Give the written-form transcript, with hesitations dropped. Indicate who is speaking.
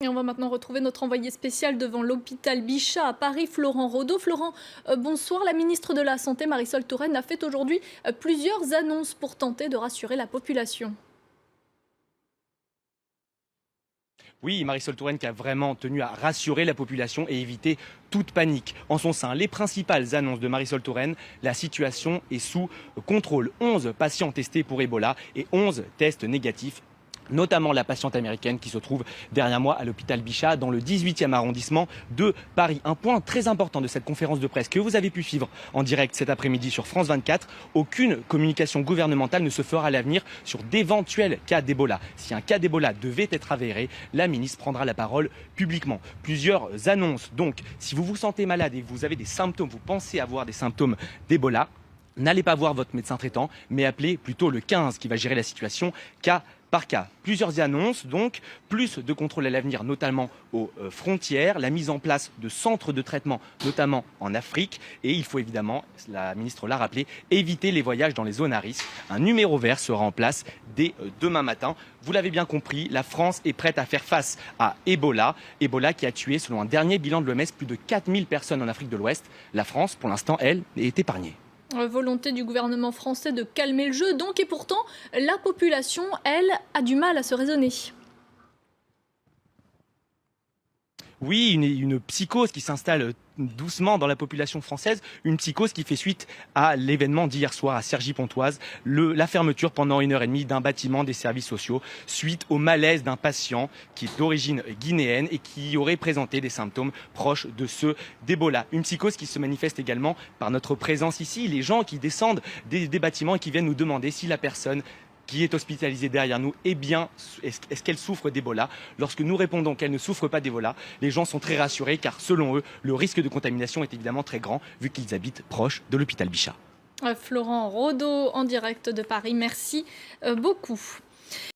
Speaker 1: Et on va maintenant retrouver notre envoyé spécial devant l'hôpital Bichat à Paris, Florent Rodeau. Florent, bonsoir. La ministre de la Santé, Marisol Touraine, a fait aujourd'hui plusieurs annonces pour tenter de rassurer la population.
Speaker 2: Oui, Marisol Touraine qui a vraiment tenu à rassurer la population et éviter toute panique. En son sein, les principales annonces de Marisol Touraine, la situation est sous contrôle. 11 patients testés pour Ebola et 11 tests négatifs, notamment la patiente américaine qui se trouve derrière moi à l'hôpital Bichat dans le 18e arrondissement de Paris. Un point très important de cette conférence de presse que vous avez pu suivre en direct cet après-midi sur France 24, aucune communication gouvernementale ne se fera à l'avenir sur d'éventuels cas d'Ebola. Si un cas d'Ebola devait être avéré, la ministre prendra la parole publiquement. Plusieurs annonces donc, si vous vous sentez malade et que vous avez des symptômes, vous pensez avoir des symptômes d'Ebola, n'allez pas voir votre médecin traitant, mais appelez plutôt le 15 qui va gérer la situation cas par cas. Plusieurs annonces donc, plus de contrôle à l'avenir, notamment aux frontières, la mise en place de centres de traitement, notamment en Afrique. Et il faut évidemment, la ministre l'a rappelé, éviter les voyages dans les zones à risque. Un numéro vert sera en place dès demain matin. Vous l'avez bien compris, la France est prête à faire face à Ebola. Ebola qui a tué, selon un dernier bilan de l'OMS, plus de 4000 personnes en Afrique de l'Ouest. La France, pour l'instant, elle, est épargnée.
Speaker 1: Volonté du gouvernement français de calmer le jeu, donc, et pourtant, la population, elle, a du mal à se raisonner.
Speaker 2: Oui, une psychose qui s'installe doucement dans la population française, une psychose qui fait suite à l'événement d'hier soir à Cergy-Pontoise, la fermeture pendant 1 heure et demie d'un bâtiment des services sociaux, suite au malaise d'un patient qui est d'origine guinéenne et qui aurait présenté des symptômes proches de ceux d'Ebola. Une psychose qui se manifeste également par notre présence ici, les gens qui descendent des bâtiments et qui viennent nous demander si la personne qui est hospitalisée derrière nous, est-ce qu'elle souffre d'Ebola? Lorsque nous répondons qu'elle ne souffre pas d'Ebola, les gens sont très rassurés car selon eux, le risque de contamination est évidemment très grand vu qu'ils habitent proche de l'hôpital Bichat.
Speaker 1: Florent Rodeau en direct de Paris, merci beaucoup.